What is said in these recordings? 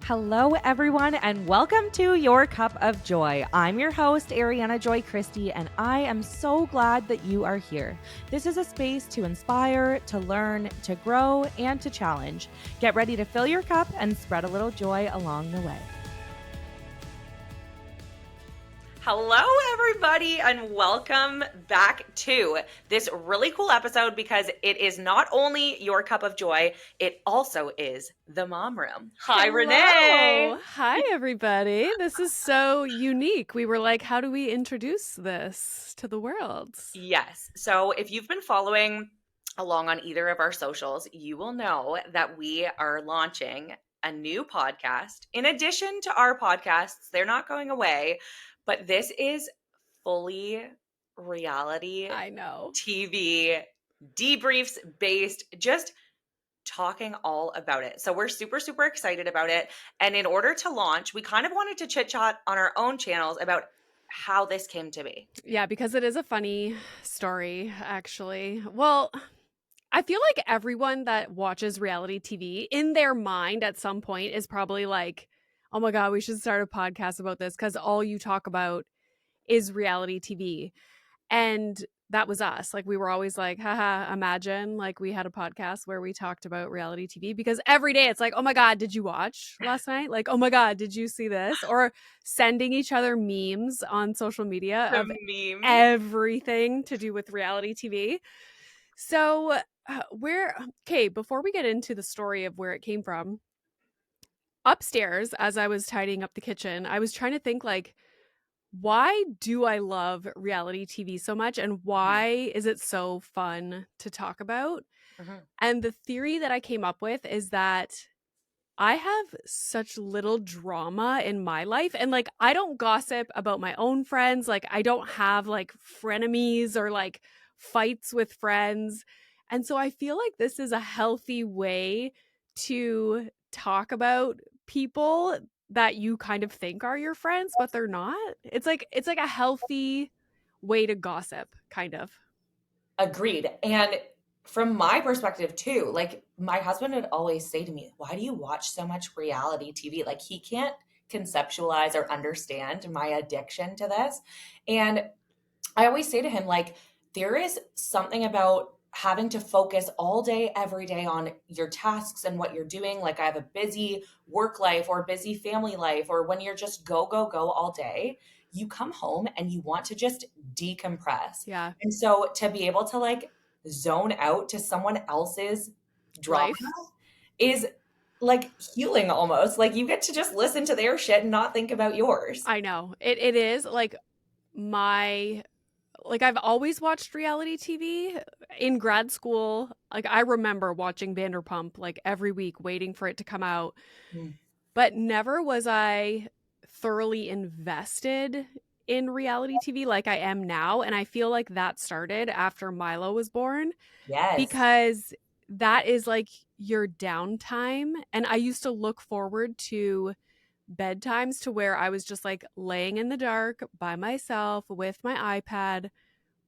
Hello, everyone, and welcome to Your Cup of Joy. I'm your host, Ariana Joy Christie, and I am so glad that you are here. This is a space to inspire, to learn, to grow, and to challenge. Get ready to fill your cup and spread a little joy along the way. Hello, everybody, and welcome back to this really cool episode because it is not only your cup of joy, it also is the mom room. Hi, Hello. Renee. Hi, everybody. This is so unique. We were like, how do we introduce this to the world? Yes. So if you've been following along on either of our socials, you will know that we are launching a new podcast. In addition to our podcasts, they're not going away, but this is fully reality I know. TV debriefs based, just talking all about it. So we're super, super excited about it. And in order to launch, we kind of wanted to chit chat on our own channels about how this came to be. Yeah, because it is a funny story, actually. Well, I feel like everyone that watches reality TV in their mind at some point is probably like, oh my God, we should start a podcast about this because all you talk about is reality TV. And that was us. Like, we were always like, haha, imagine like we had a podcast where we talked about reality TV because every day it's like, oh my God, did you watch last night? Like, oh my God, did you see this? Or sending each other memes on social media The of meme. everything to do with reality TV. So, before we get into the story of where it came from, upstairs, as I was tidying up the kitchen, I was trying to think like, why do I love reality TV so much and why is it so fun to talk about? Mhm. And the theory that I came up with is that I have such little drama in my life and like I don't gossip about my own friends, like I don't have like frenemies or like fights with friends. And so I feel like this is a healthy way to talk about people that you kind of think are your friends but they're not. It's like a healthy way to gossip kind of. Agreed. And from my perspective too, like my husband would always say to me, "Why do you watch so much reality TV?" Like he can't conceptualize or understand my addiction to this. And I always say to him, like, there is something about having to focus all day, every day on your tasks and what you're doing. Like, I have a busy work life or busy family life, or when you're just go, go, go all day, you come home and you want to just decompress. Yeah. And so to be able to like zone out to someone else's drama Life. is like healing almost. Like, you get to just listen to their shit and not think about yours. I know. It is like my like I've always watched reality TV in grad school. Like I remember watching Vanderpump like every week waiting for it to come out, Mm. but never was I thoroughly invested in reality TV like I am now, and I feel like that started after Milo was born Yes. because that is like your downtime, and I used to look forward to bedtimes to where I was just like laying in the dark by myself with my iPad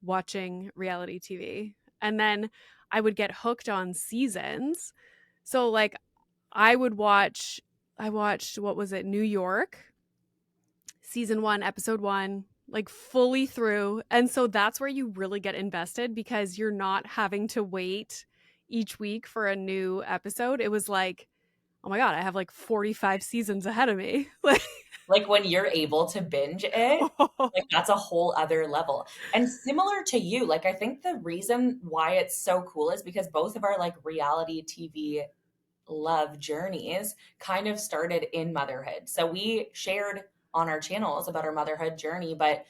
watching reality TV. And then I would get hooked on seasons. So like I watched what was it, New York, season 1, episode 1, like fully through. And so that's where you really get invested because you're not having to wait each week for a new episode. It was like, oh my God, I have like 45 seasons ahead of me. Like when you're able to binge it, like that's a whole other level. And similar to you, like I think the reason why it's so cool is because both of our like reality TV love journeys kind of started in motherhood. So we shared on our channels about our motherhood journey, but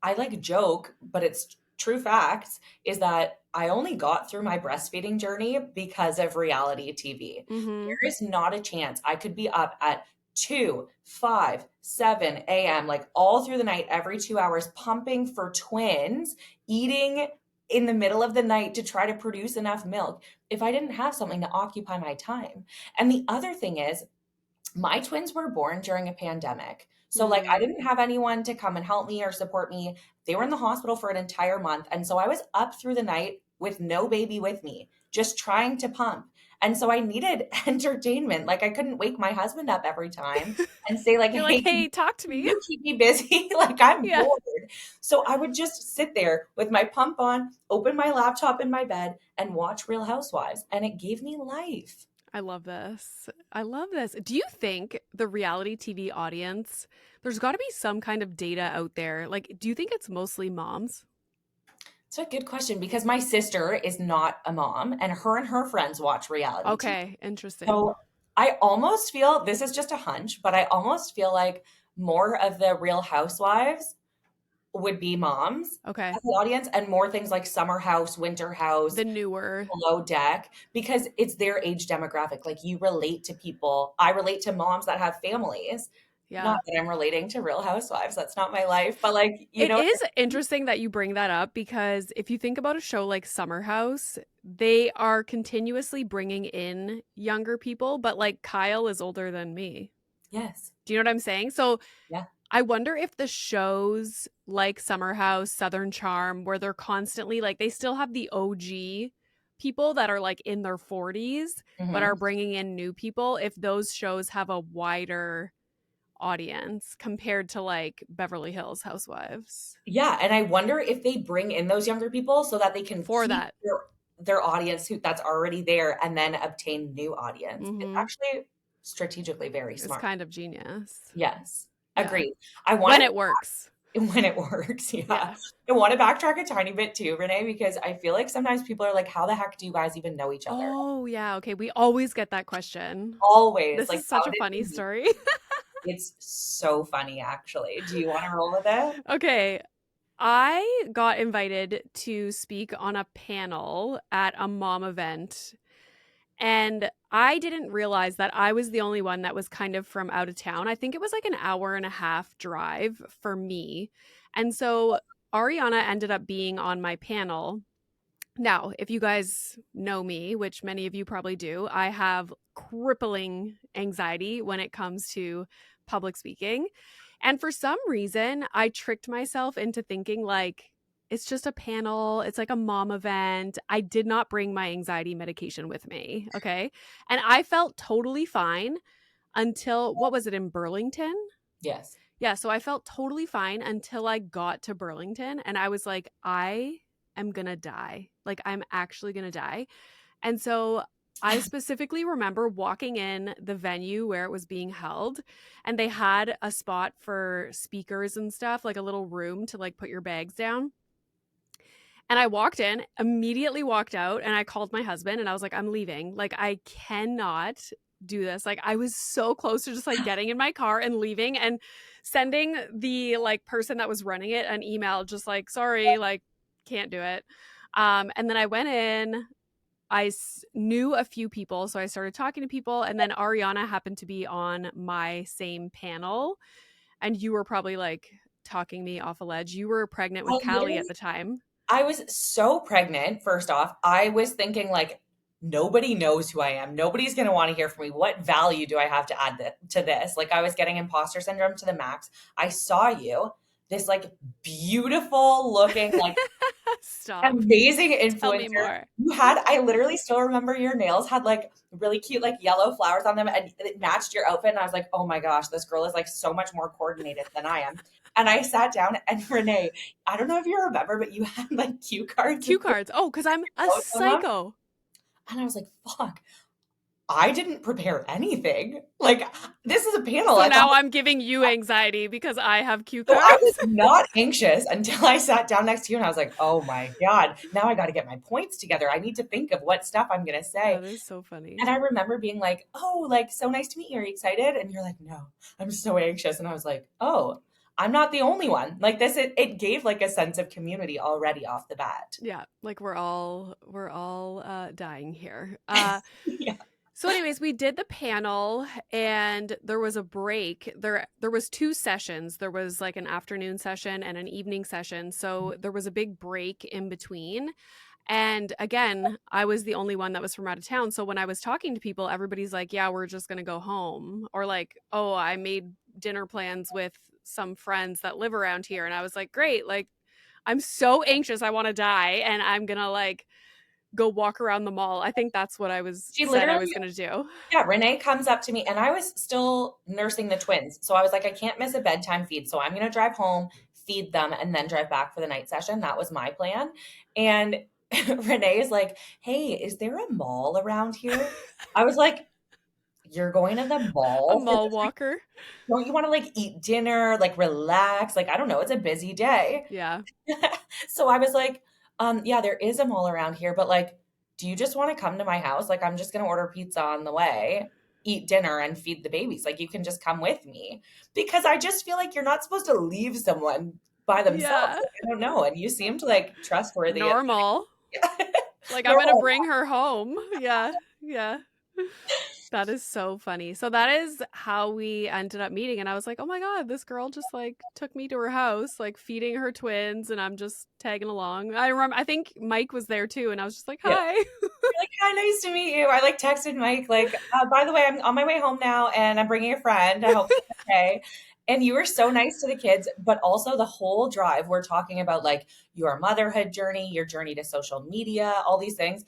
I like joke, but it's true facts is that I only got through my breastfeeding journey because of reality TV. Mm-hmm. There is not a chance I could be up at 2, 5, 7 a.m., like all through the night, every 2 hours, pumping for twins, eating in the middle of the night to try to produce enough milk if I didn't have something to occupy my time. And the other thing is, my twins were born during a pandemic. So like I didn't have anyone to come and help me or support me. They were in the hospital for an entire month. And so I was up through the night with no baby with me, just trying to pump. And so I needed entertainment. Like I couldn't wake my husband up every time and say like, You're like, "Hey, can "Hey, talk to me." you keep me busy?" Like I'm Yeah. bored. So I would just sit there with my pump on, open my laptop in my bed and watch Real Housewives, and it gave me life. I love this. I love this. Do you think the reality TV audience, there's got to be some kind of data out there? Like, do you think it's mostly moms? It's a good question because my sister is not a mom and her friends watch reality TV. Okay, interesting. So I almost feel this is just a hunch, but I almost feel like more of the Real Housewives would be moms Okay. as the audience and more things like Summer House, Winter House, The newer. Below Deck, because it's their age demographic. Like you relate to people. I relate to moms that have families. Yeah. Not that I'm relating to Real Housewives. That's not my life, but like, you It know, is interesting that you bring that up because if you think about a show like Summer House, they are continuously bringing in younger people, but like Kyle is older than me. yes. Do you know what I'm saying? So Yeah. I wonder if the shows like Summer House, Southern Charm, where they're constantly like, they still have the OG people that are like in their 40s, but Mhm. are bringing in new people, if those shows have a wider audience compared to like Beverly Hills Housewives Yeah, and I wonder if they bring in those younger people so that they can for keep that. their audience who that's already there and then obtain new audience. It's Hmm. actually strategically very It's smart. kind of genius. Yes, Yeah. agreed. I When wanted it works. when it works, yeah. Yeah. I want to backtrack a tiny bit too, Renee, because I feel like sometimes people are like, "How the heck do you guys even know each other?" Oh, yeah. Okay. We always get that question. Always, This like, is "How such a did funny you meet?" story. It's so funny, actually. Do you want to roll with it? Okay. I got invited to speak on a panel at a mom event, and I didn't realize that I was the only one that was kind of from out of town. I think it was like an hour and a half drive for me. And so Ariana ended up being on my panel. Now, if you guys know me, which many of you probably do, I have crippling anxiety when it comes to public speaking. And for some reason, I tricked myself into thinking like, it's just a panel, it's like a mom event. I did not bring my anxiety medication with me. Okay. And I felt totally fine until what was it in Burlington? Yes. Yeah, so I felt totally fine until I got to Burlington and I was like, I am gonna die. Like, I'm actually gonna die. And so I specifically remember walking in the venue where it was being held, and they had a spot for speakers and stuff, like a little room to like put your bags down. And I walked in, immediately walked out, and I called my husband and I was like, I'm leaving. Like, I cannot do this. Like, I was so close to just like getting in my car and leaving and sending the like person that was running it an email, just like, sorry, like, can't do it. And then I went in. Knew a few people, so I started talking to people, and then Ariana happened to be on my same panel, and you were probably like talking me off a ledge. You were pregnant I with Callie at literally the time. I was so pregnant, first off. I was thinking, like, nobody knows who I am. Nobody's going to want to hear from me. What value do I have to add to this? Like, I was getting imposter syndrome to the max. I saw you, this, like, beautiful looking, like, Stop. amazing Tell me influencer. more. You had, I literally still remember your nails had, like, really cute, like, yellow flowers on them, and it matched your outfit. And I was like, oh my gosh, this girl is, like, so much more coordinated than I am. And I sat down, and Renee, I don't know if you remember, but you had, like, cue cards with Cue cards. Oh, because I'm a notes on them. psycho. And I was like, fuck, I didn't prepare anything. Like, this is a panel. So I thought, now I'm giving you anxiety because I have cue so I was cards. not anxious until I sat down next to you and I was like, oh my God, now I got to get my points together. I need to think of what stuff I'm going to say. That is so And funny. I remember being like, oh, like, so nice to meet you. Are you excited? And you're like, no, I'm so anxious. And I was like, oh, I'm not the only one. Like this, it gave like a sense of community already off the bat. Yeah, like we're all dying here. Yeah. So anyways, we did the panel and there was a break. There was two sessions. There was like an afternoon session and an evening session. So there was a big break in between. And again, I was the only one that was from out of town. So when I was talking to people, everybody's like, "Yeah, we're just going to go home." Or like, "Oh, I made dinner plans with some friends that live around here." And I was like, "Great. Like I'm so anxious I want to die and I'm going to like go walk around the mall. I think that's what I was She said I literally was gonna do. Yeah, Renee comes up to me and I was still nursing the twins. So I was like, I can't miss a bedtime feed. So I'm going to drive home, feed them, and then drive back for the night session. That was my plan. And Renee is like, hey, is there a mall around here? I was like, you're going to the A mall for mall this? walker. Don't you want to like eat dinner, like relax? Like, I don't know. It's a busy day. Yeah. So I was like, yeah, there is a mall around here, but like, do you just want to come to my house? Like, I'm just going to order pizza on the way, eat dinner, and feed the babies. Like, you can just come with me because I just feel like you're not supposed to leave someone by themselves. Yeah. Like, I don't know. And you seemed like trustworthy. And Normal. Like, I'm gonna normal. bring her home. Yeah. Yeah. That is so funny. So that is how we ended up meeting. And I was like, oh my God, this girl just like took me to her house, like feeding her twins, and I'm just tagging along. I remember, I think Mike was there too. And I was just like, Yeah. hi. You're like, hi, nice to meet you. I like texted Mike, like, by the way, I'm on my way home now and I'm bringing a friend. I hope she's okay. And you were so nice to the kids, but also the whole drive, we're talking about like your motherhood journey, your journey to social media, all these things.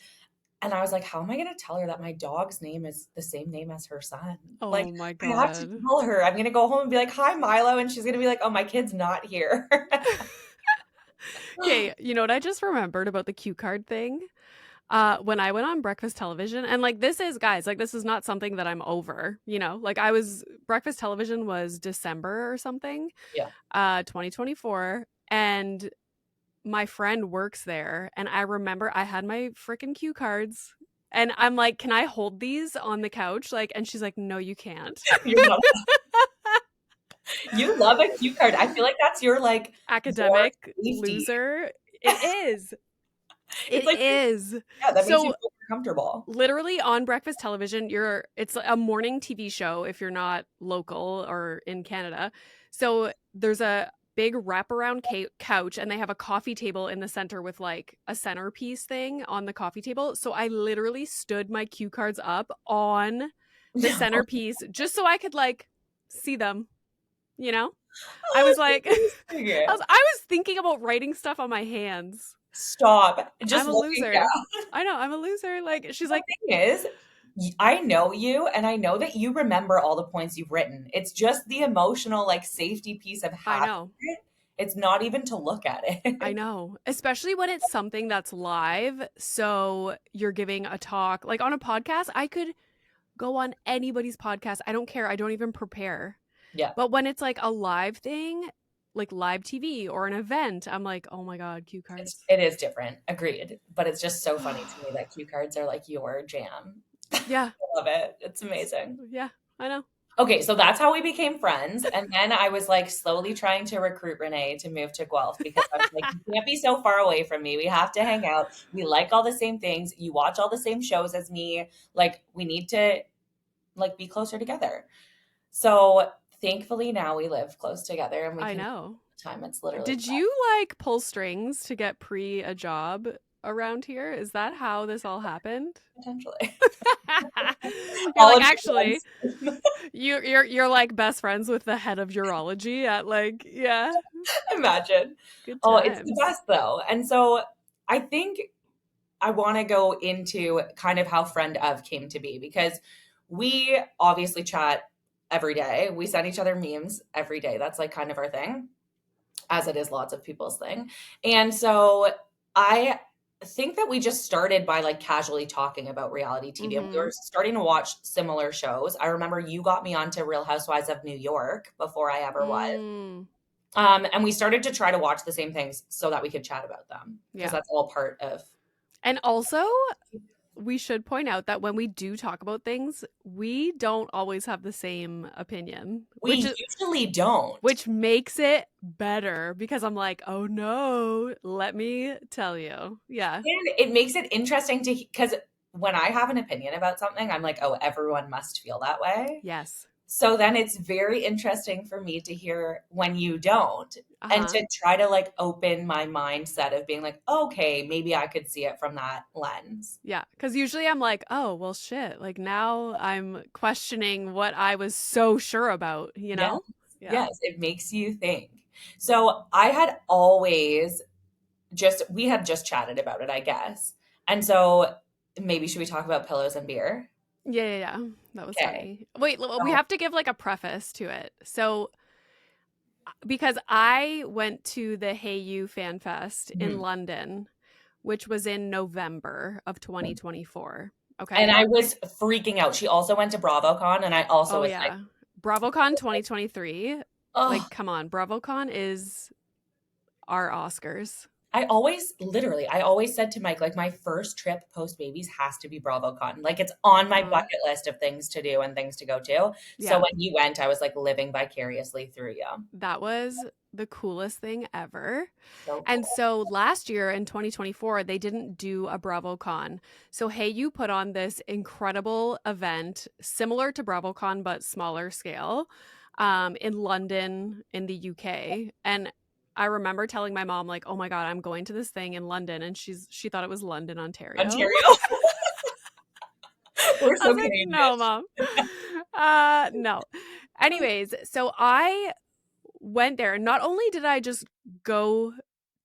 And I was like, how am I going to tell her that my dog's name is the same name as her son? Like, Oh my I have to God. tell her. I'm going to go home and be like, hi, Milo. And she's going to be like, oh, my kid's not here. Okay, you know what I just remembered about the cue card thing? When I went on breakfast television, and like this is, guys, like this is not something that I'm over, you know, like I was, breakfast television was December or something, Yeah. 2024, and my friend works there, and I remember I had my freaking cue cards, and I'm like, can I hold these on the couch? Like, and she's like, no, you can't. You're not, you love a cue card. I feel like that's your, like, your Academic safety. loser. It is. It's It like, is. yeah, that makes you So feel more comfortable. literally on breakfast television, it's a morning TV show if you're not local or in Canada. So there's a big wraparound couch, and they have a coffee table in the center with like a centerpiece thing on the coffee table. So I literally stood my cue cards up on the No. centerpiece just so I could like see them, you know? I Oh, was like that's amazing. I was thinking about writing stuff on my hands. Stop. I'm Just a looking loser. down. I know, I'm a loser. Like she's The like, thing is, I know you and I know that you remember all the points you've written. It's just the emotional, like, safety piece of I having know. it. It's not even to look at I it. know, especially when it's something that's live. So you're giving a talk. Like on a podcast, I could go on anybody's podcast. I don't care. I don't even prepare. Yeah. But when it's like a live thing, like live TV or an event, I'm like, oh my God, cue cards. It is different. Agreed. But it's just so funny to me that cue cards are like your jam. I Yeah. love it. It's amazing. Yeah. I know. Okay, so that's how we became friends. And then I was like slowly trying to recruit Renee to move to Guelph because I was like, you can't be so far away from me. We have to hang out. We like all the same things. You watch all the same shows as me. Like, we need to like be closer together. So thankfully now we live close together and we I can know. time. It's literally Did you like pull strings to get pre a job around here? Is that how this all happened? potentially You're all like, of actually, your you're like best friends with the head of urology at like, yeah, imagine. good Oh, it's the times. best though. And so I think I want to go into kind of how friend of came to be because we obviously chat every day. We send each other memes every day. That's like kind of our thing, as it is lots of people's thing. And so I think that we just started by like casually talking about reality TV and we Mm-hmm. were starting to watch similar shows. I remember you got me onto Real Housewives of New York before I ever was. Mm, And we started to try to watch the same things so that we could chat about them because yeah. that's all part of. And also, we should point out that when we do talk about things, we don't always have the same opinion, We usually don't. which makes it better because I'm like, oh no, let me tell you. Yeah. And it makes it interesting to because when I have an opinion about something, I'm like, oh, everyone must feel that way. Yes. So then it's very interesting for me to hear when you don't and Uh-huh. to try to like open my mindset of being like, okay, maybe I could see it from that lens. Yeah. Because usually I'm like, oh, well, shit. Like now I'm questioning what I was so sure about, you Yes. know? Yeah. Yes. It makes you think. So I had always we had just chatted about it, I guess. And so maybe should we talk about pillows and beer? Yeah, yeah, yeah. That was Okay. funny. Wait, we have to give like a preface to it. So, because I went to the Hey You Fan Fest in Mhm. London, which was in November of 2024. And Okay. I was freaking out. She also went to BravoCon, and I also Oh, was like, yeah. BravoCon 2023. oh, Like, come on. BravoCon is our Oscars. I always said to Mike, like, my first trip post babies has to be BravoCon. Like, it's on my Uh-huh. bucket list of things to do and things to go to. So Yeah. when you went, I was like living vicariously through you. That was the coolest thing ever. So And cool. so last year in 2024, they didn't do a BravoCon. So Hey You put on this incredible event similar to BravoCon, but smaller scale, in London, in the UK. And I remember telling my mom, like, oh my God, I'm going to this thing in London. And she thought it was London, Ontario. Ontario. We're I so was like, Canadian. no, mom. No. Anyways, so I went there. And not only did I just go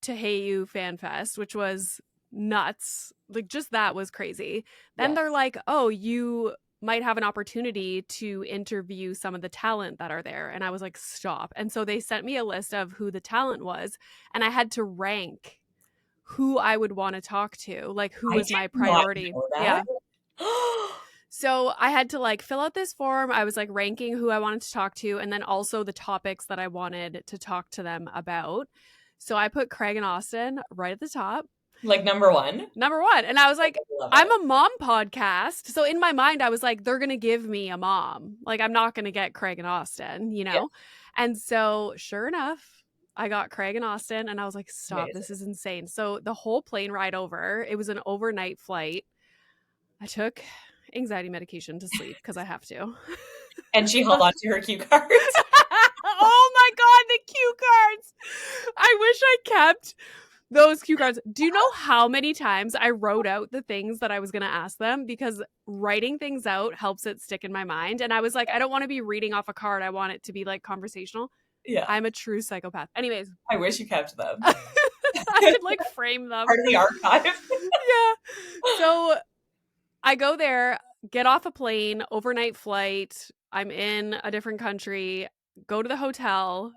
to Hey You Fan Fest, which was nuts, like just that was crazy. Then Yes. they're like, oh, you might have an opportunity to interview some of the talent that are there. And I was like, stop. And so they sent me a list of who the talent was, and I had to rank who I would want to talk to, like who I was did my not priority. know that. Yeah. So I had to like fill out this form. I was like ranking who I wanted to talk to, and then also the topics that I wanted to talk to them about. So I put Craig and Austin right at the top, Like number one. number one. And I was like, I love I'm it. a mom podcast. So in my mind, I was like, they're going to give me a mom. Like, I'm not going to get Craig and Austin, you Yeah, know? And so sure enough, I got Craig and Austin, and I was like, stop, amazing. this is insane. So the whole plane ride over, it was an overnight flight. I took anxiety medication to sleep because I have to. And she held on to her cue cards. Oh my God, the cue cards. I wish I kept those cue cards. Do you know how many times I wrote out the things that I was going to ask them? Because writing things out helps it stick in my mind. And I was like, I don't want to be reading off a card. I want it to be like conversational. Yeah, I'm a true psychopath. Anyways, I wish you kept them. I could like frame them. Part of the archive. Yeah. So I go there, get off a plane, overnight flight. I'm in a different country, go to the hotel,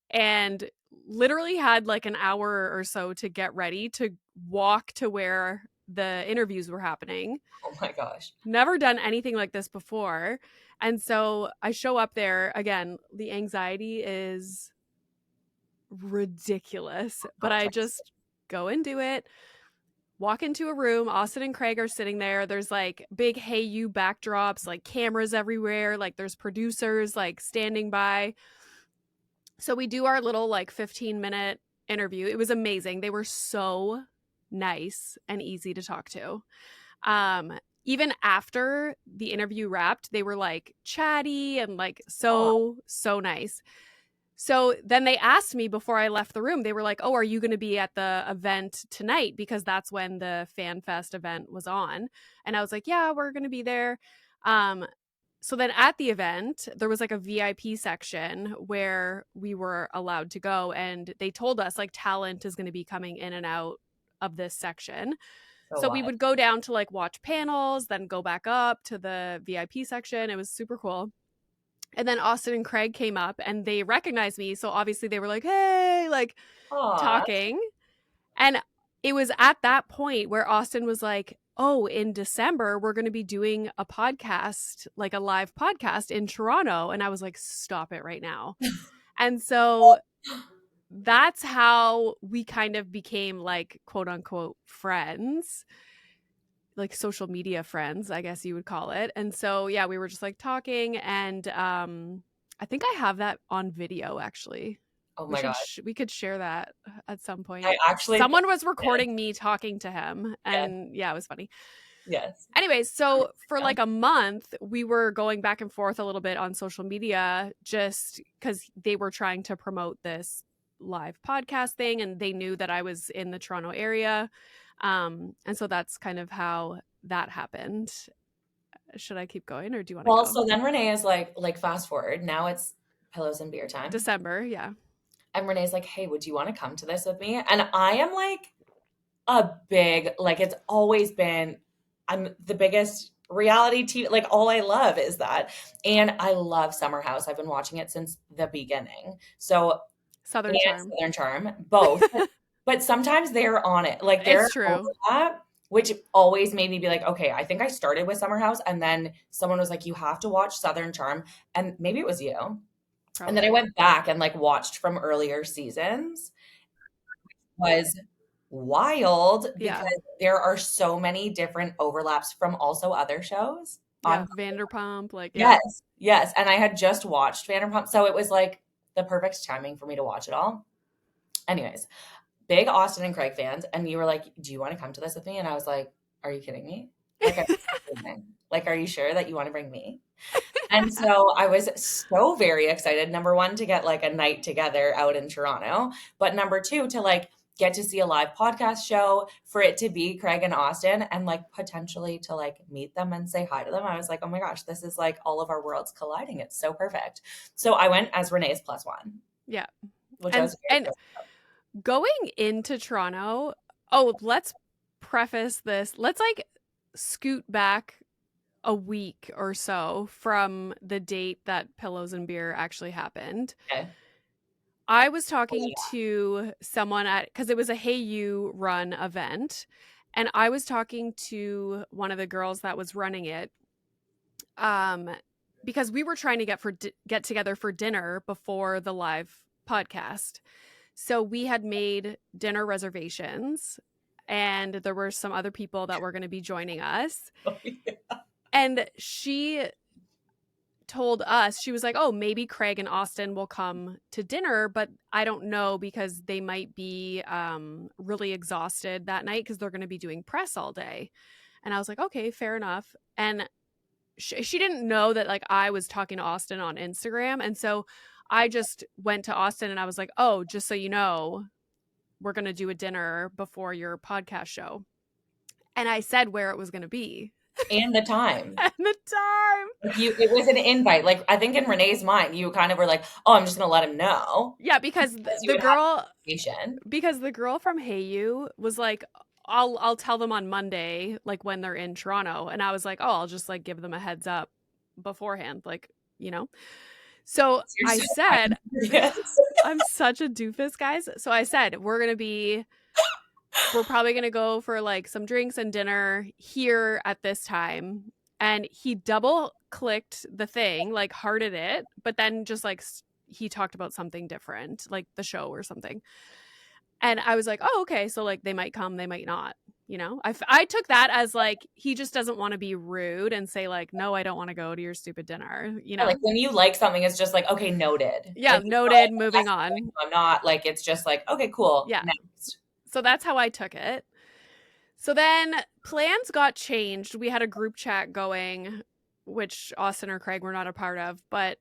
and literally had like an hour or so to get ready to walk to where the interviews were happening. Oh my gosh. Never done anything like this before. And so I show up there again. The anxiety is ridiculous, but I just go and do it. Walk into a room. Austin and Craig are sitting there. There's like big Hey You backdrops, like cameras everywhere. Like there's producers like standing by. So we do our little like 15-minute interview. It was amazing. They were so nice and easy to talk to. Even after the interview wrapped, they were like chatty and like Oh, so nice. So then they asked me before I left the room, they were like, oh, are you going to be at the event tonight? Because that's when the Fan Fest event was on. And I was like, yeah, we're going to be there. Um, so then at the event, there was like a VIP section where we were allowed to go. And they told us like talent is going to be coming in and out of this section. so So we what? would go down to like watch panels, then go back up to the VIP section. It was super cool. And then Austin and Craig came up and they recognized me. So obviously they were like, hey, like Aw. talking. And it was at that point where Austin was like, oh, in December, we're going to be doing a podcast, like a live podcast in Toronto. And I was like, stop it right now. And so that's how we kind of became like quote unquote friends, like social media friends, I guess you would call it. And so yeah, we were just like talking, and I think I have that on video actually. Oh We my should gosh. we could share that at some I point. actually think Someone was yes, recording me talking to him, yes, and yeah, it was funny. yes. Anyways, so for Yeah. like a month, we were going back and forth a little bit on social media just because they were trying to promote this live podcast thing, and they knew that I was in the Toronto area. And so that's kind of how that happened. Should I keep going or do you want to Well, go? so then Renee is like fast forward. Now it's pillows and beer time. December, yeah. And Renee's like, hey, would you want to come to this with me? And I am like, a big, like it's always been, I'm the biggest reality TV, like all I love is that. And I love Summer House. I've been watching it since the beginning. So, Southern and Charm. Southern Charm, both. But sometimes they're on it. Like they're It's true. overlap, which always made me be like, okay, I think I started with Summer House and then someone was like, you have to watch Southern Charm. And maybe it was you. And then I Probably. went back and like watched from earlier seasons. Was wild Yeah. because there are so many different overlaps from also other shows Yeah. on. Vanderpump. Like, yeah. Yes, yes, and I had just watched Vanderpump, so it was like the perfect timing for me to watch it all. Anyways, big Austin and Craig fans, and you were like, "Do you want to come to this with me?" And I was like, "Are you kidding me? Like, I'm kidding. Like, are you sure that you want to bring me?" And so I was so very excited. Number one, to get like a night together out in Toronto, but number two, to like get to see a live podcast show, for it to be Craig and Austin, and like potentially to like meet them and say hi to them. I was like, oh my gosh, this is like all of our worlds colliding. It's so perfect. So I went as Renee's plus one, Yeah. which I And was very and excited. going into Toronto, oh, let's preface this. Let's like scoot back a week or so from the date that Pillows and Beer actually happened. Okay. I was Oh, talking yeah. to someone at, because it was a Hey You run event, and I was talking to one of the girls that was running it, um, because we were trying to get together for dinner before the live podcast. So we had made dinner reservations, and there were some other people that were going to be joining us. Oh, yeah. And she told us, she was like, oh, maybe Craig and Austin will come to dinner, but I don't know because they might be really exhausted that night because they're going to be doing press all day. And I was like, okay, fair enough. And she didn't know that like I was talking to Austin on Instagram. And so I just went to Austin and I was like, oh, just so you know, we're going to do a dinner before your podcast show. And I said where it was going to be. And the time. And the time. Like it was an invite. Like I think in Renee's mind, you kind of were like, "Oh, I'm just gonna let him know," Yeah, because because you the would have girl information. from Hey You was like, I'll tell them on Monday, like when they're in Toronto. And I was like, oh, I'll just like give them a heads up beforehand, like, you know. So You're I so said, yes. I'm such a doofus, guys. So I said, we're probably gonna go for like some drinks and dinner here at this time. And he double clicked the thing, like hearted it, but then just like he talked about something different, like the show or something. And I was like, oh, okay. So like they might come, they might not. You know, I took that as like he just doesn't want to be rude and say like, no, I don't want to go to your stupid dinner. You Yeah, like know, when you like something, it's just like, okay, noted. yeah, Like it's not like, noted. oh, Moving that's going, on. I'm not. Like it's just like, okay, cool. Yeah. Next. So that's how I took it. So then plans got changed. We had a group chat going, which Austin or Craig were not a part of, but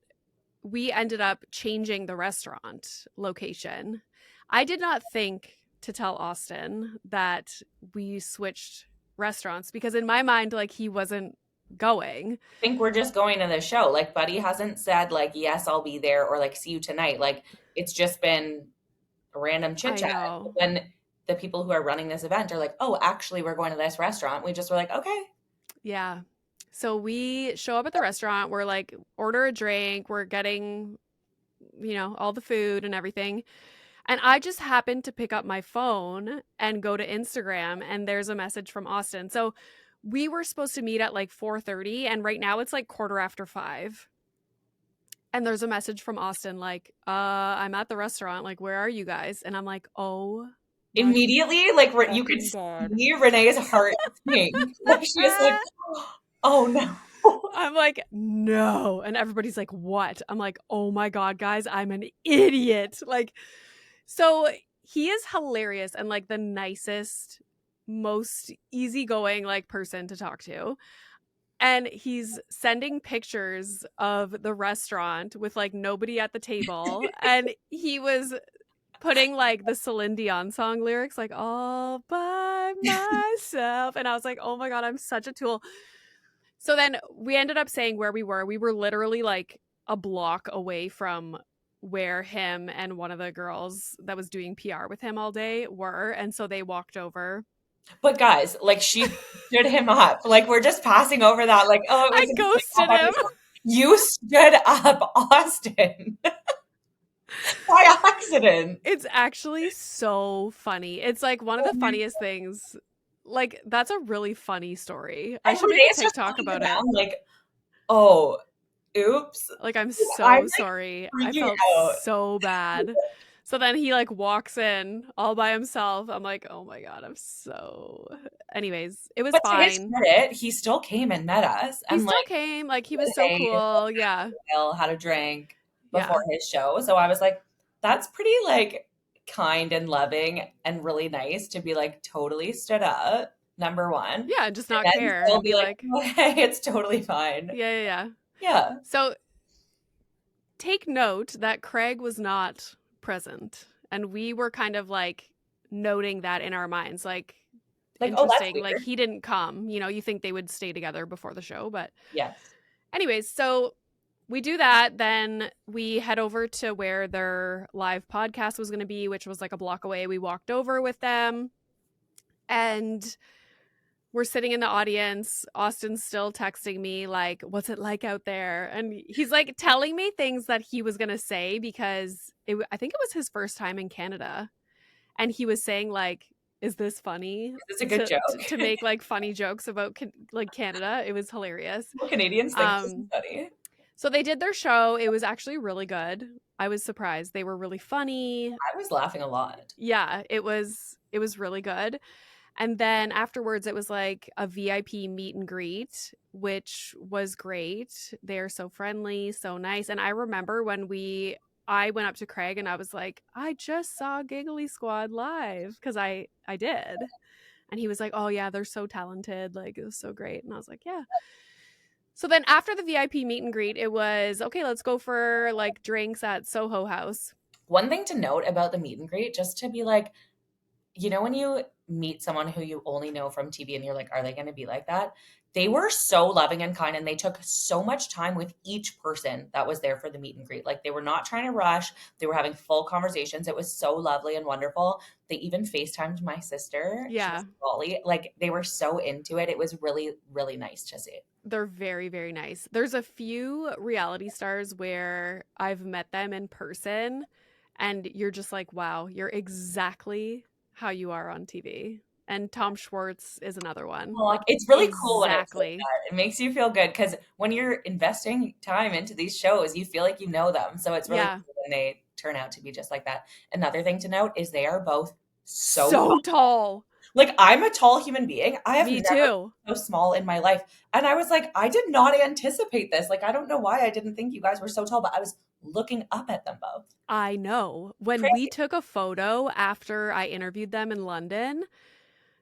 we ended up changing the restaurant location. I did not think to tell Austin that we switched restaurants because in my mind, like he wasn't going. I think we're just going to the show. Like Buddy hasn't said like, yes, I'll be there or like see you tonight. Like it's just been a random chit I chat. know. When the people who are running this event are like, oh, actually, we're going to this restaurant. We just were like, okay. Yeah. So we show up at the restaurant. We're like, order a drink. We're getting, all the food and everything. And I just happened to pick up my phone and go to Instagram, and there's a message from Austin. So we were supposed to meet at like 4:30, and right now it's like 5:15. And there's a message from Austin like, I'm at the restaurant. Like, where are you guys? And I'm like, oh my Immediately, like you could fucking God. see Renee's heart sink. Like she was like, oh no. I'm like, no. And everybody's like, what? I'm like, oh my God, guys, I'm an idiot. Like, so he is hilarious and like the nicest, most easygoing like person to talk to. And he's sending pictures of the restaurant with like nobody at the table. And he was putting like the Celine Dion song lyrics, like all by myself. And I was like, oh my God, I'm such a tool. So then we ended up saying where we were. We were literally like a block away from where him and one of the girls that was doing PR with him all day were. And so they walked over. But guys, like she stood him up. Like we're just passing over that. Like, oh, it I was a really ghosted him. you stood up Austin by accident. It's actually so funny. It's like one of Oh the my funniest things. Like, that's a really funny story. I And should make a Renee's just TikTok looking about it. around like, oh, oops. Like, I'm I'm so like sorry. I freaking felt out. so bad. So then he like walks in all by himself. I'm like, oh my God, I'm so. Anyways, it was But to his fine. credit, he still came and met us He and still like came. Like, he was said, so hey, cool. Yeah. had a drink before Yeah. his show. So I was like, that's pretty like kind and loving and really nice to be like totally stood up, number one. Yeah. And just And not then care still and be be like, like, oh, hey, it's totally fine. yeah, yeah, yeah. Yeah. So take note that Craig was not present. And we were kind of like noting that in our minds. Like, Like, oh, that's interesting. Like, weird. he didn't come. You know, you think they would stay together before the show. But, Yes. anyways, so we do that. Then we head over to where their live podcast was going to be, which was like a block away. We walked over with them and we're sitting in the audience. Austin's still texting me, like, what's it like out there? And he's like telling me things that he was going to say because I think it was his first time in Canada. And he was saying, like, is this funny It's a good to, to, joke. to make like funny jokes about like Canada? It was hilarious. Well, Canadians think this is Um, funny. so they did their show. It was actually really good. I was surprised. They were really funny. I was laughing a lot. Yeah, it was really good. And then afterwards it was like a VIP meet and greet, which was great. They're so friendly, so nice. And I remember when I went up to Craig and I was like, I just saw Giggly Squad live because I did. And he was like, oh yeah, they're so talented. Like, it was so great. And I was like, yeah. So then after the VIP meet and greet, it was okay, let's go for like drinks at Soho House. One thing to note about the meet and greet, just to be like, when you meet someone who you only know from TV and you're like, are they going to be like that? They were so loving and kind, and they took so much time with each person that was there for the meet and greet. Like, they were not trying to rush. They were having full conversations. It was so lovely and wonderful. They even FaceTimed my sister. She was Yeah, Molly. Like, they were so into it. It was really, really nice to see. they're very, very nice. There's a few reality stars where I've met them in person, and you're just like, wow, you're exactly how you are on TV. And Tom Schwartz is another one. Well, Like, it's really cool when it's like exactly. that. It makes you feel good because when you're investing time into these shows, you feel like you know them. So it's really Yeah. cool when they turn out to be just like that. Another thing to note is they are both so tall. So tall. Like, I'm a tall human being. I have Me never been too. so small in my life. And I was like, I did not anticipate this. Like, I don't know why I didn't think you guys were so tall, but I was looking up at them both. I know. When we Crazy. took a photo after I interviewed them in London,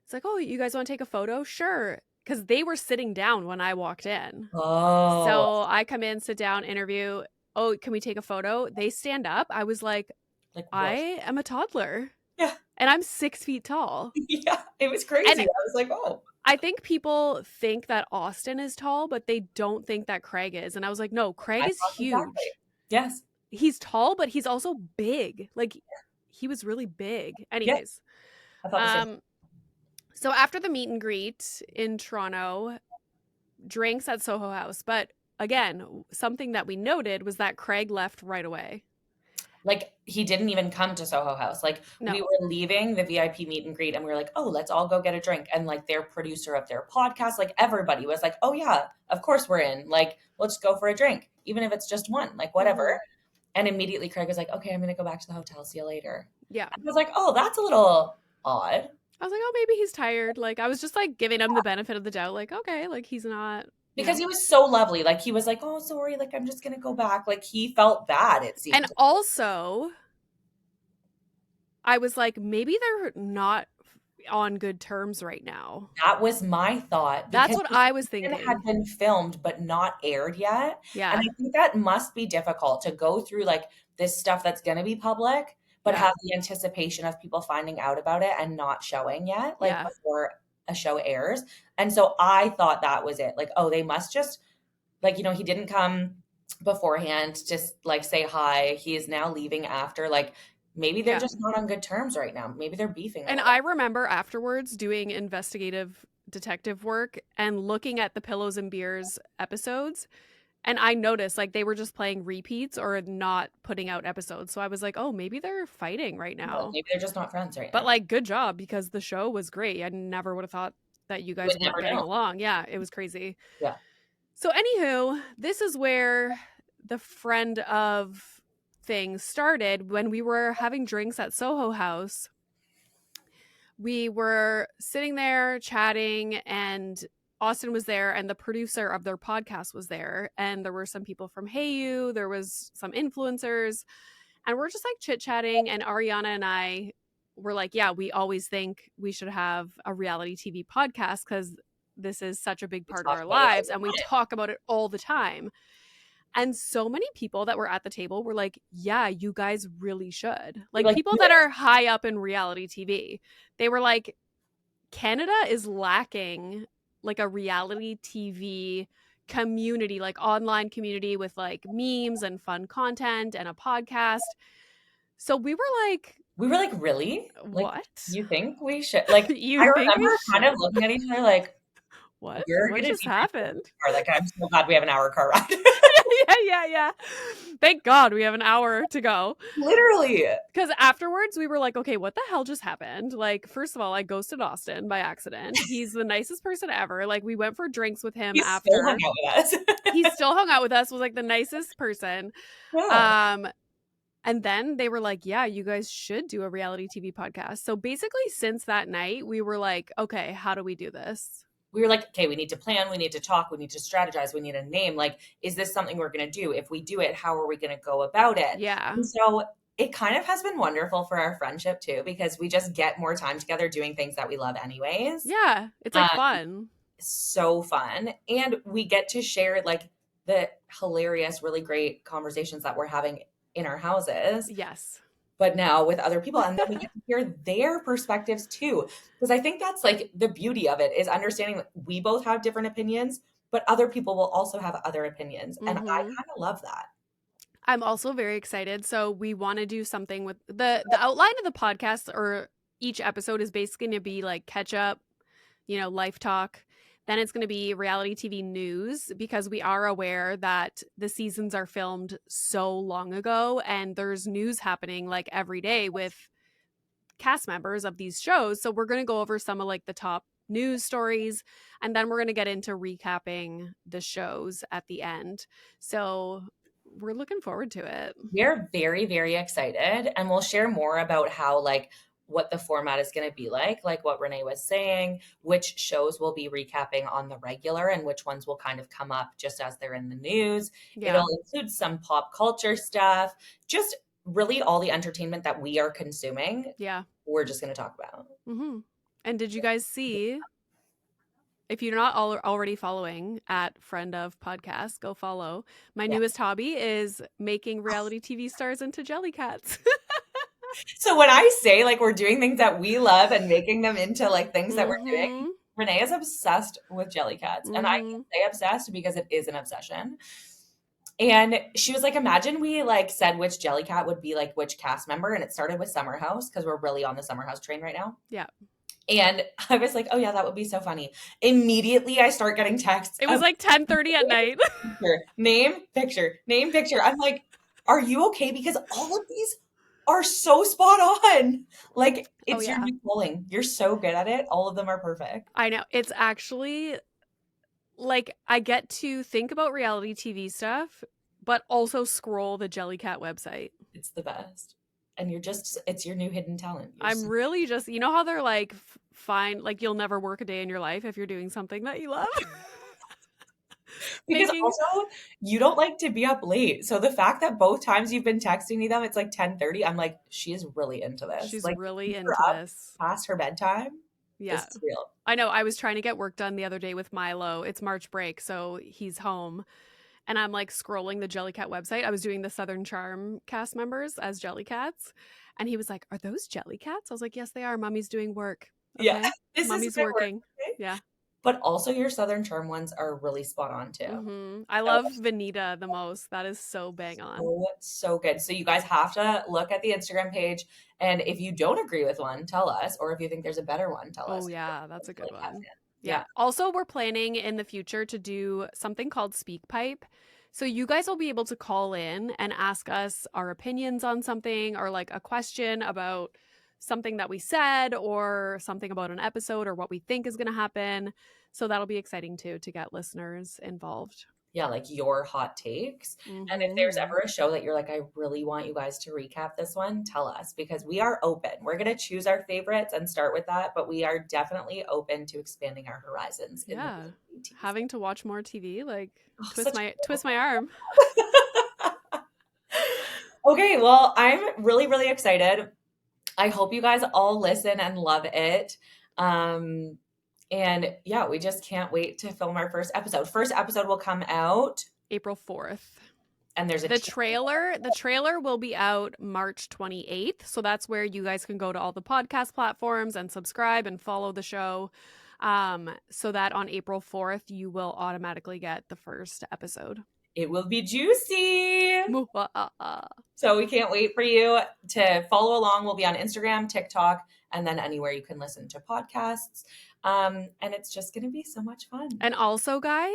it's like, oh, you guys want to take a photo? Sure. Because they were sitting down when I walked in. Oh, So I come in, sit down, interview. Oh, can we take a photo? They stand up. I was like, like what? I am a toddler Yeah. and I'm 6 feet tall. Yeah. It was crazy. And I was like, oh. I think people think that Austin is tall, but they don't think that Craig is. And I was like, no, Craig I is thought exactly. huge. Yes. He's tall, but he's also big. Like, he was really big. Yeah. Anyways, I thought the same. so after the meet and greet in Toronto, drinks at Soho House. But again, something that we noted was that Craig left right away. Like, he didn't even come to Soho House. Like, we No. were leaving the VIP meet and greet and we were like, oh, let's all go get a drink. And like their producer of their podcast, like everybody was like, oh yeah, of course we're in. Like, let's go for a drink, even if it's just one, like whatever. Mm-hmm. And immediately Craig was like, okay, I'm going to go back to the hotel. See you later. Yeah. And I was like, oh, that's a little odd. I was like, oh, maybe he's tired. Like, I was just like giving him the benefit of the doubt. Like, okay, like he's not. Because he was so lovely. Like, he was like, oh, sorry. Like, I'm just going to go back. Like, he felt bad, it seemed. And also, I was like, maybe they're not on good terms right now. That was my thought. That's what I was thinking. It had been filmed but not aired yet. Yeah. And I think that must be difficult to go through like this stuff that's going to be public, but Yeah. have the anticipation of people finding out about it and not showing yet, like Yeah. before a show airs. And so I thought that was it. Like, oh, they must just like, he didn't come beforehand, just like say hi. He is now leaving after. Like maybe they're Yeah. just not on good terms right now. Maybe they're beefing a And little. I remember afterwards doing investigative detective work and looking at the Pillows and Beers episodes. And I noticed like they were just playing repeats or not putting out episodes. So I was like, oh, maybe they're fighting right now. Maybe they're just not friends right But now. like, good job because the show was great. I never would have thought that you You guys would weren't never getting know. along. Yeah, it was crazy. Yeah. So, anywho, this is where the friend of thing started when we were having drinks at Soho House. We were sitting there chatting, and Austin was there, and the producer of their podcast was there. And there were some people from Hey You, there was some influencers, and we're just like chit chatting. And Ariana and I were like, yeah, we always think we should have a reality TV podcast because this is such a big We part of talk our about it all lives the and we time. talk about it all the time. And so many people that were at the table were like, yeah, you guys really should. We're Like like, people do that it. are high up in reality TV, they were like, Canada is lacking like a reality TV community, like online community with like memes and fun content and a podcast. So we were like, We were like, really? Like, what? you think we should? Like, I You think we remember kind of should? looking at each other like, What? we're What gonna just be drinking in happened? the car. Like, I'm so glad we have an hour car ride. Yeah. Thank God we have an hour to go. Literally. Because afterwards we were like, okay, what the hell just happened? Like, first of all, I ghosted Austin by accident. He's the nicest person ever. Like, we went for drinks with him He still hung after. out with us. He still hung out with us, was like the nicest person. Yeah. Um, and then they were like, yeah, you guys should do a reality TV podcast. So basically, since that night, we were like, okay, how do we do this? We were like, okay, we need to plan, we need to talk, we need to strategize, we need a name. Like, is this something we're going to do? If we do it, how are we going to go about it? Yeah. And so it kind of has been wonderful for our friendship too, because we just get more time together doing things that we love anyways. Yeah. It's like fun. So fun. And we get to share like the hilarious, really great conversations that we're having in our houses, Yes. but now with other people. And then we get to hear their perspectives too. Because I think that's like the beauty of it is understanding that we both have different opinions, but other people will also have other opinions. And I Mm-hmm. kind of love that. I'm also very excited. So we want to do something with the outline of the podcast, or each episode is basically going to be like catch up, life talk. Then it's going to be reality TV news because we are aware that the seasons are filmed so long ago and there's news happening like every day with cast members of these shows. So we're going to go over some of like the top news stories, and then we're going to get into recapping the shows at the end. So we're looking forward to it. We're very, very excited. And we'll share more about how, like, what the format is going to be like what Renee was saying, which shows we'll be recapping on the regular and which ones will kind of come up just as they're in the news. Yeah. It'll include some pop culture stuff, just really all the entertainment that we are consuming. Yeah. We're just going to talk about. Mm-hmm. And did you guys see? If you're not already following at Friend of Podcast, go follow. My Yeah. newest hobby is making reality TV stars into jellycats. So when I say like we're doing things that we love and making them into like things that we're doing, Mm-hmm. Renee is obsessed with jellycats. And I Mm-hmm. can say obsessed because it is an obsession. And she was like, imagine we like said which Jellycat would be like which cast member. And it started with Summer House because we're really on the Summer House train right now. Yeah. And I was like, oh yeah, that would be so funny. Immediately I start getting texts. It was like 10:30 at night. Name, picture, name, picture. I'm like, are you okay? Because all of these are so spot on. Like it's your Yeah. new calling. You're so good at it. All of them are perfect. I know. It's actually like I get to think about reality TV stuff, but also scroll the Jellycat website. It's the best. And it's your new hidden talent. I'm really just, how they're like, fine, like you'll never work a day in your life if you're doing something that you love. Because also you don't like to be up late. So the fact that both times you've been texting me them, it's like 10:30. I'm like, she is really into this. She's Like really keep her into up this. past her bedtime. Yeah. This is real. I know. I was trying to get work done the other day with Milo. It's March break, so he's home. And I'm like scrolling the Jellycat website. I was doing the Southern Charm cast members as Jellycats. And he was like, are those Jellycats? I was like, yes, they are. Mommy's doing work. Okay? Yeah. This Mommy's is my work. working. Okay? Yeah. But also your Southern Charm ones are really spot on too. I So love Vanita the most. That is so bang on. so good. So you guys have to look at the Instagram page, and if you don't agree with one, tell us, or if you think there's a better one, tell Oh us. yeah, that's a good Like that one. fan. Yeah. Yeah. Also, we're planning in the future to do something called Speak Pipe. So you guys will be able to call in and ask us our opinions on something or like a question about something that we said or something about an episode or what we think is going to happen. So that'll be exciting too to get listeners involved. Yeah, like your hot takes. And if there's Mhm. ever a show that you're like, I really want you guys to recap this one, tell us because we are open. We're going to choose our favorites and start with that, but we are definitely open to expanding our horizons in the Yeah. TV space. Having to watch more TV, like Oh, twist such my arm. Okay, well, I'm really, really excited. I hope you guys all listen and love it. Um, and yeah, we just can't wait to film our first episode. First episode will come out, April 4th. and there's a The trailer will be out March 28th. So that's where you guys can go to all the podcast platforms and subscribe and follow the show. So that on April 4th, you will automatically get the first episode. It will be juicy. Mwah. So we can't wait for you to follow along. We'll be on Instagram, TikTok, and then anywhere you can listen to podcasts. And it's just going to be so much fun. And also, guys,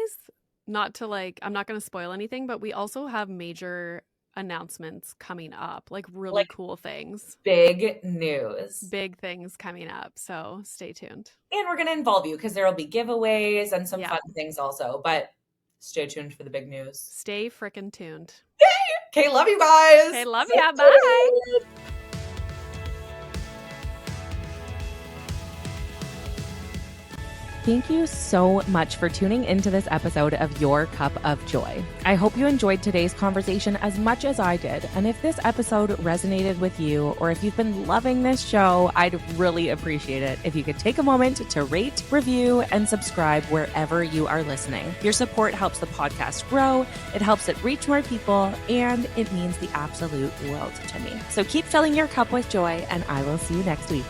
I'm not going to spoil anything, but we also have major announcements coming up, like really Like cool things, big news. big things coming up. So stay tuned. And we're going to involve you because there will be giveaways and some Yeah. fun things also. But stay tuned for the big news. Stay frickin' tuned. Okay, love you guys. Okay, love ya. Bye. Thank you so much for tuning into this episode of Your Cup of Joy. I hope you enjoyed today's conversation as much as I did. And if this episode resonated with you, or if you've been loving this show, I'd really appreciate it if you could take a moment to rate, review, and subscribe wherever you are listening. Your support helps the podcast grow, it helps it reach more people, and it means the absolute world to me. So keep filling your cup with joy, and I will see you next week.